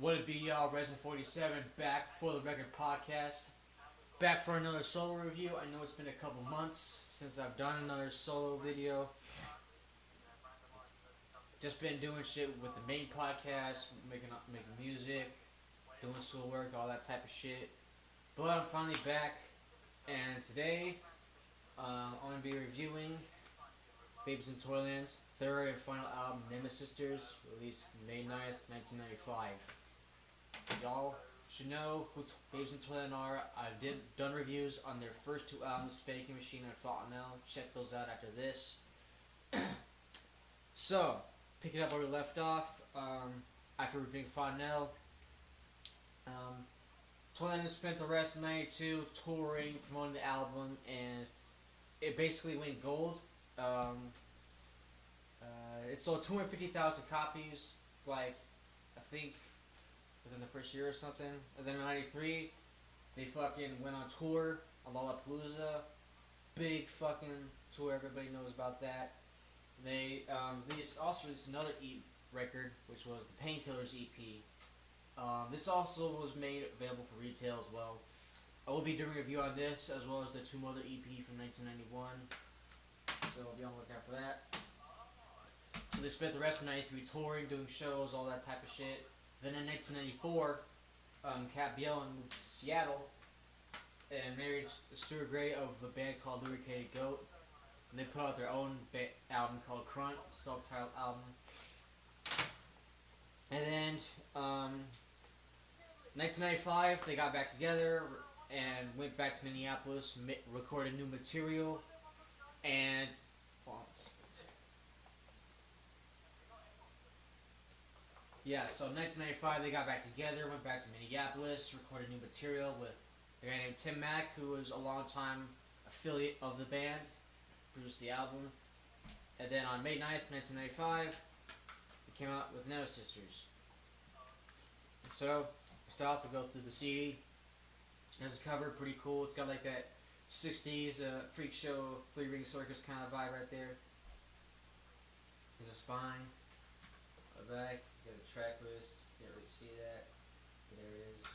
What it be, y'all? Resident 47 back for the record podcast. Back for another solo review. I know it's been a couple months since I've done another solo video. Just been doing shit with the main podcast, making music, doing schoolwork, all that type of shit. But I'm finally back, and today I'm gonna be reviewing Babes in Toyland's third and final album, Nemesisters, released May 9th, 1995. Y'all should know who Babes in Toyland are. I've done reviews on their first two albums, Spanking Machine and Fontanelle. Check those out after this. So, picking up where we left off, after reviewing Fontanelle, Toyland spent the rest of '92 touring, promoting the album, and it basically went gold. It sold 250,000 copies, like, I think, within the first year or something. And then in '93, they fucking went on tour on Lollapalooza. Big fucking tour, everybody knows about that. They also released another record, which was the Painkillers EP. This also was made available for retail as well. I will be doing a review on this, as well as the Two Mother EP from 1991. So I'll be on the lookout for that. So they spent the rest of '93 touring, doing shows, all that type of shit. Then in 1994, Cat Bjelland moved to Seattle and married Stuart Gray of the band called Lubricated Goat. And they put out their own album called Crunk, self-titled album. And then, 1995, they got back together and went back to Minneapolis, recorded new material, and so in 1995 they got back together, went back to Minneapolis, recorded new material with a guy named Tim Mack, who was a longtime affiliate of the band, produced the album. And then on May 9th, 1995, they came out with Nemesisters. So, we start off to go through the CD. It has a cover, pretty cool. It's got like that 60s freak show, three-ring circus kind of vibe right there. There's a spine. On the back, you got a track list. Can't really see that. There it is.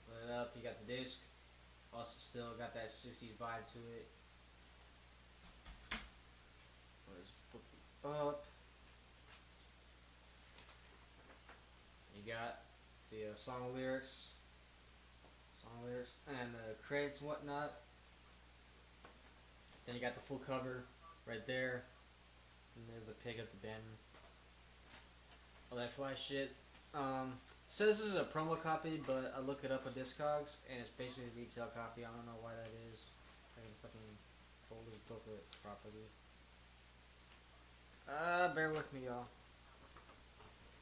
Open it up, you got the disc. Also still got that 60s vibe to it. Let's put it up. You got the song lyrics, and the credits and whatnot. Then you got the full cover right there. And there's the pic of the band. All that fly shit. Says this is a promo copy, but I look it up on Discogs, and it's basically a retail copy. I don't know why that is. I can fucking hold this booklet properly. Bear with me, y'all.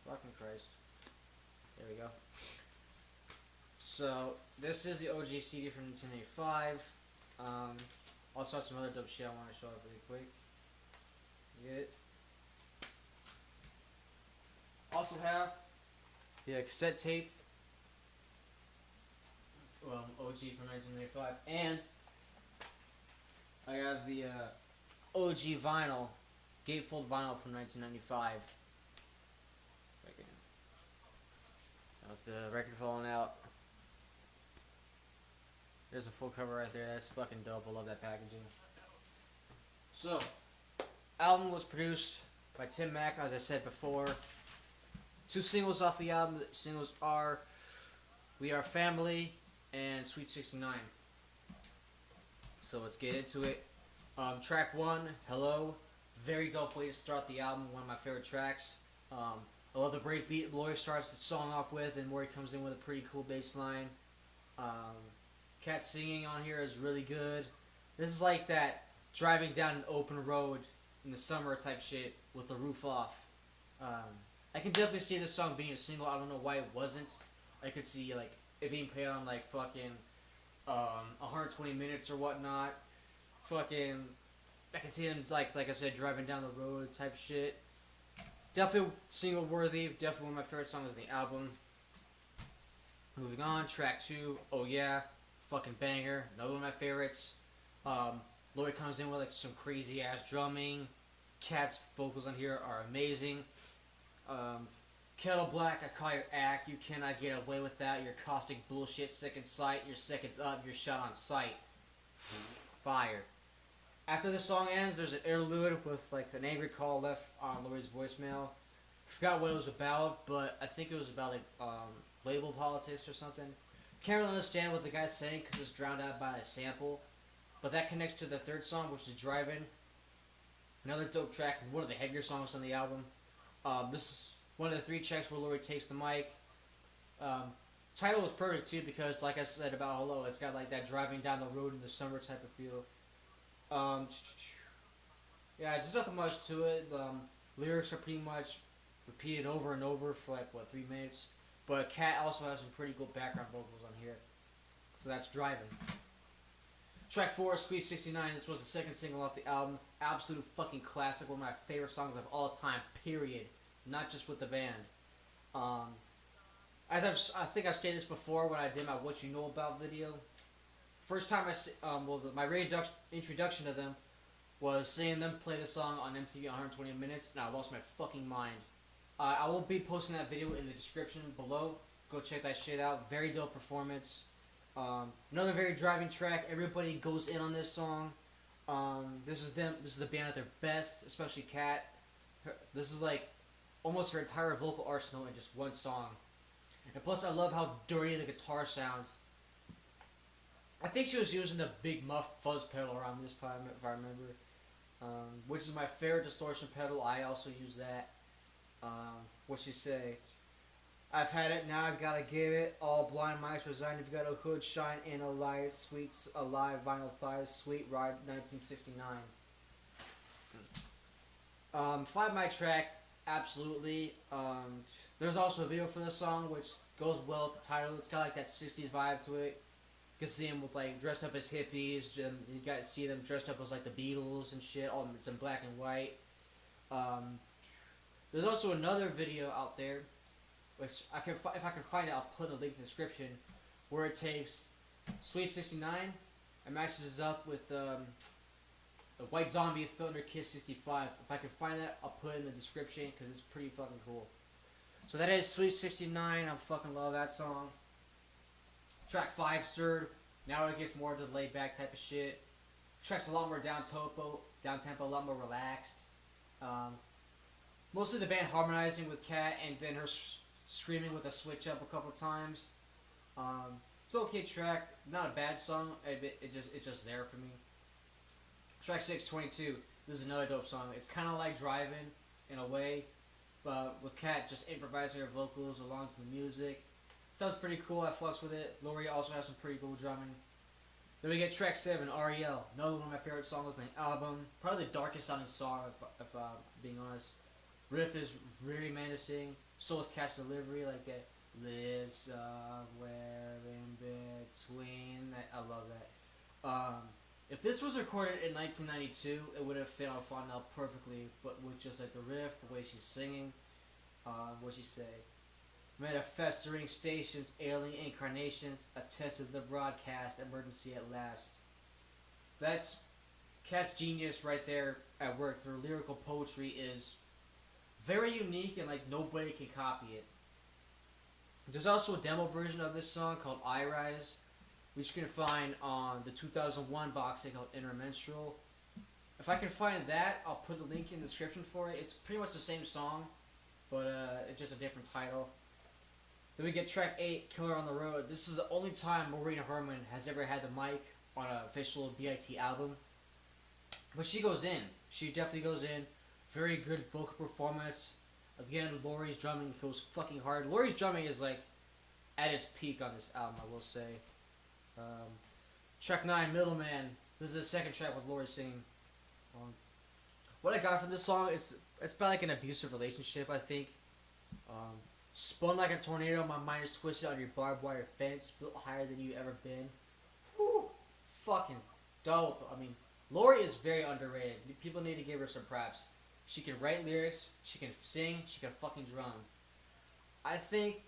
Fucking Christ. There we go. So, this is the OG CD from 1985. Also some other dope shit I want to show up really quick. Get it? Also have the cassette tape, OG from 1995, and I have the OG vinyl, gatefold vinyl from 1995. With the record falling out. There's a full cover right there. That's fucking dope. I love that packaging. So, album was produced by Tim Mack, as I said before. Two singles off the album. The singles are We Are Family and Sweet 69. So let's get into it. Track 1, Hello. Very dope way to start the album. One of my favorite tracks. I love the breakbeat Lloyd starts the song off with, and Maury comes in with a pretty cool bass line. Cat singing on here is really good. This is like that driving down an open road in the summer type shit with the roof off. I can definitely see this song being a single. I don't know why it wasn't. I could see like it being played on like fucking 120 minutes or whatnot. Fucking, I can see them like I said, driving down the road type shit. Definitely single worthy. Definitely one of my favorite songs on the album. Moving on, track 2, Oh Yeah, fucking banger. Another one of my favorites. Lloyd comes in with like some crazy ass drumming. Cat's vocals on here are amazing. Kettle Black, I call your act. You cannot get away with that. Your caustic bullshit, second sight. Your seconds up, you're shot on sight. Fire. After the song ends, there's an interlude with like an angry call left on Lori's voicemail. Forgot what it was about, but I think it was about like label politics or something. Can't really understand what the guy's saying because it's drowned out by a sample. But that connects to the third song, which is Driving. Another dope track, one of the heavier songs on the album. This is one of the 3 tracks where Lori takes the mic. Title is perfect too because, like I said about Hello, it's got like that driving down the road in the summer type of feel. Yeah, there's nothing much to it. Lyrics are pretty much repeated over and over for like, what, 3 minutes? But Kat also has some pretty good background vocals on here. So that's Driving. Track 4, Sweet 69. This was the second single off the album. Absolute fucking classic. One of my favorite songs of all time, period. Not just with the band. I think I've stated this before when I did my What You Know About video. First time my introduction to them was seeing them play the song on MTV 120 Minutes, and I lost my fucking mind. I will be posting that video in the description below. Go check that shit out. Very dope performance. Another very driving track. Everybody goes in on this song. This is them. This is the band at their best, especially Kat. This is like almost her entire vocal arsenal in just one song. And plus, I love how dirty the guitar sounds. I think she was using the big muff fuzz pedal around this time, if I remember. Which is my favorite distortion pedal. I also use that. What she say? I've had it, now I've gotta give it. All blind mice resign. You've got a hood shine in a light. Sweets alive, vinyl thighs. Sweet ride, 1969. 5-mic track, absolutely. There's also a video for this song, which goes well with the title. It's got like that 60s vibe to it. You can see them with like dressed up as hippies. And you guys see them dressed up as like the Beatles and shit. All it's in black and white. There's also another video out there, which if I can find it, I'll put a link in the description, where it takes Sweet 69 and matches it up with the White Zombie Thunder Kiss 65. If I can find that, I'll put it in the description because it's pretty fucking cool. So that is Sweet 69. I fucking love that song. Track 5, Surd. Now it gets more to the laid back type of shit. Track's a lot more down tempo, a lot more relaxed. Mostly the band harmonizing with Kat and then her screaming with a switch up a couple times. It's an okay track, not a bad song. It's just there for me. Track 6, 22. This is another dope song. It's kind of like Driving in a way, but with Kat just improvising her vocals along to the music. Sounds pretty cool. I fucks with it. Lori also has some pretty cool drumming. Then we get track 7, REL. Another one of my favorite songs on the album. Probably the darkest sounding song, if I'm being honest. Riff is really menacing. So is Kat's delivery, like that. Live somewhere in between. I love that. If this was recorded in 1992, it would have fit on Fontanelle perfectly. But with just like the riff, the way she's singing, what'd she say? Manifesting stations, alien incarnations, attested the broadcast, emergency at last. That's Kat's genius right there at work. Her lyrical poetry is very unique and like nobody can copy it. There's also a demo version of this song called I Rise, which you can find on the 2001 box set called Intermenstrual. If I can find that, I'll put a link in the description for it. It's pretty much the same song, but it's just a different title. Then we get track 8, Killer on the Road. This is the only time Maureen Herman has ever had the mic on an official BIT album. But she goes in. She definitely goes in. Very good vocal performance. Again, Lori's drumming goes fucking hard. Lori's drumming is like at its peak on this album, I will say. Track 9, Middleman. This is the second track with Lori singing. What I got from this song is it's about like an abusive relationship, I think. Spun like a tornado, my mind is twisted on your barbed wire fence, built higher than you ever been. Whew, fucking dope. I mean, Lori is very underrated. People need to give her some props. She can write lyrics, she can sing, she can fucking drum. I think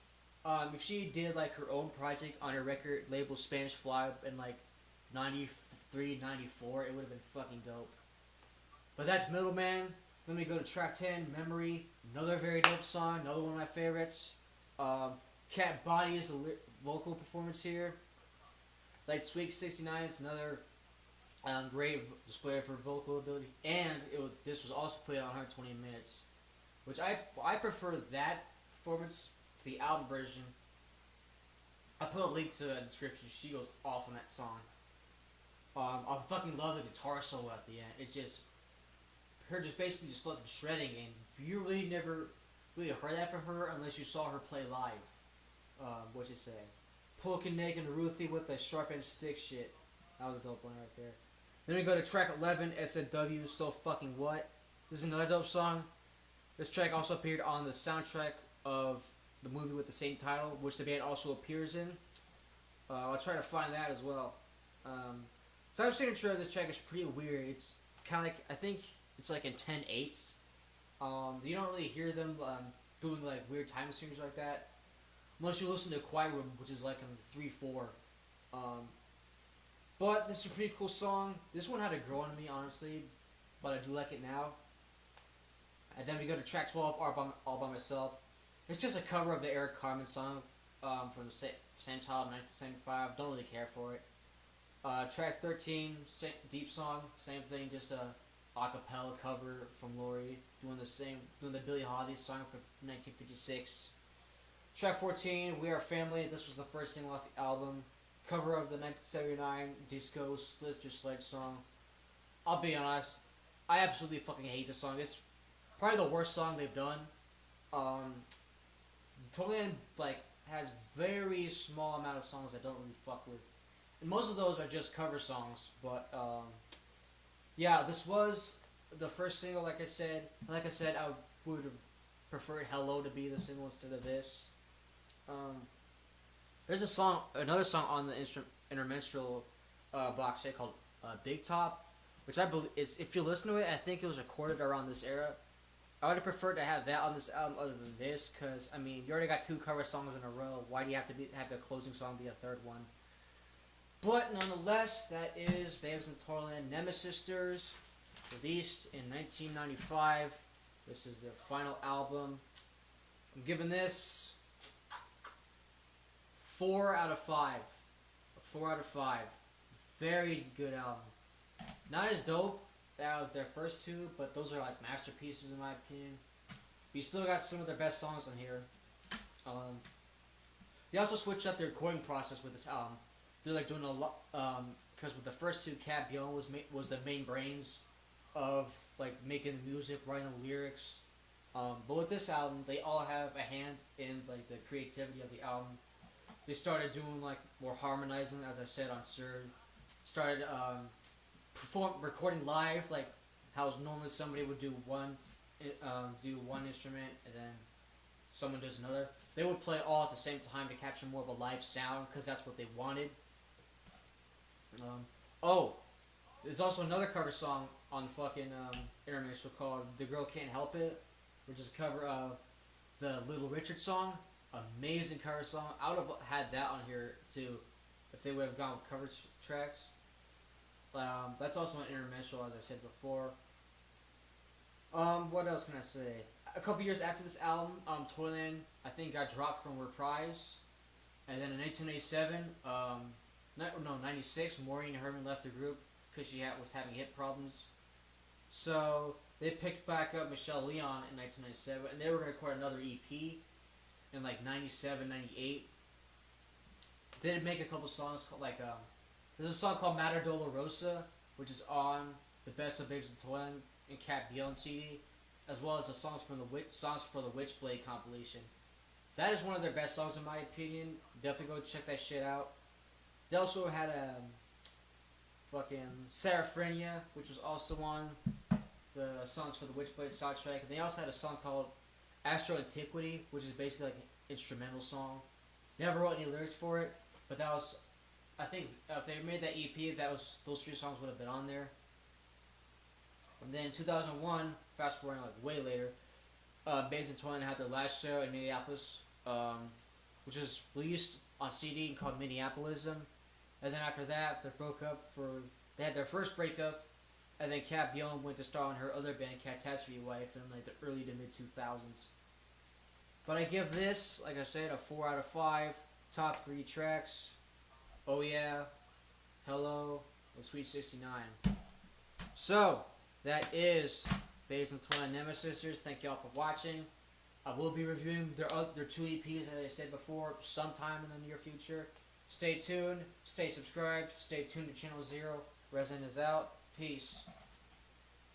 if she did like her own project on her record label Spanish Fly in like 93, 94, it would have been fucking dope. But that's Middleman. Then we go to track 10, Memory. Another very dope song. Another one of my favorites. Cat Body is a vocal performance here. Like Sweet 69, it's another great display for vocal ability. And this was also played on 120 minutes. Which I prefer that performance to the album version. I put a link to the description. She goes off on that song. I fucking love the guitar solo at the end. It's just her just basically just fucking shredding, and you really never really heard that from her unless you saw her play live. What'd you say? Pulkin Neck and Ruthie with the sharp end stick shit. That was a dope one right there. Then we go to track 11, SNW, So Fucking What. This is another dope song. This track also appeared on the soundtrack of the movie with the same title, which the band also appears in. I'll try to find that as well. Time signature of this track is pretty weird. It's kind of like, I think it's like in 10/8. You don't really hear them doing like weird time signatures like that, unless you listen to Quiet Room, which is like in 3/4. But this is a pretty cool song. This one had to grow on me, honestly, but I do like it now. And then we go to track 12, All By Myself. It's just a cover of the Eric Carmen song from the same title, 1975. Don't really care for it. Track 13, Deep Song, same thing, just a acapella cover from Lori, doing the Billie Holiday song from 1956. Track 14, We Are Family. This was the first single off the album. Cover of the 1979 disco Slister Sledge song. I'll be honest, I absolutely fucking hate this song. It's probably the worst song they've done. Toyland has very small amount of songs I don't really fuck with, and most of those are just cover songs. But yeah, this was the first single. Like I said, I would have preferred "Hello" to be the single instead of this. There's another song on the instrumental box set called "Big Top," which I believe is, if you listen to it, I think it was recorded around this era. I would have preferred to have that on this album other than this, because, I mean, you already got 2 cover songs in a row. Why do you have to have the closing song be a third one? But, nonetheless, that is Babes in Toyland, Nemesisters, released in 1995. This is their final album. I'm giving this 4 out of 5. 4 out of 5. Very good album. Not as dope. That was their first 2, but those are like masterpieces in my opinion. You still got some of their best songs on here. They also switched up their recording process with this album. They're like doing a lot, because with the first 2, Cat Bjorn was the main brains of like making the music, writing the lyrics. But with this album, they all have a hand in like the creativity of the album. They started doing like more harmonizing, as I said on Sir. Started recording live, like how normally somebody would do one instrument and then someone does another. They would play all at the same time to capture more of a live sound, because that's what they wanted. There's also another cover song on fucking intermission called "The Girl Can't Help It," which is a cover of the Little Richard song. Amazing cover song. I would have had that on here too if they would have gone with cover tracks. That's also an intermission, as I said before. What else can I say? A couple years after this album, Toyland, I think, got dropped from Reprise. And then in 1987, 96, Maureen Herman left the group because she was having hip problems. So they picked back up Michelle Leon in 1997, and they were going to record another EP in like 97, 98. They did make a couple songs called there's a song called Mater Dolorosa, which is on the Best of Babes in Toyland and Cat Bjorn CD, as well as the songs for the Witchblade compilation. That is one of their best songs in my opinion. Definitely go check that shit out. They also had fucking Seraphrenia, which was also on the songs for the Witchblade soundtrack. And they also had a song called Astro Antiquity, which is basically like an instrumental song. Never wrote any lyrics for it, but that was, I think, if they made that EP, those 3 songs would have been on there. And then in 2001, fast forwarding like way later, Babes in Toyland had their last show in Minneapolis, which was released on CD and called Minneapolism. And then after that, they had their first breakup And then Kat Bjorn went to star on her other band, Catastrophe Wife, in like the early to mid 2000s. But I give this, like I said, a 4 out of 5. Top 3 tracks. Oh Yeah, Hello, and Sweet 69. So, that is based on Toyland Nemesisters. Thank y'all for watching. I will be reviewing their 2 EPs, as I said before, sometime in the near future. Stay tuned, stay subscribed, stay tuned to Channel 0. Resin is out. Peace.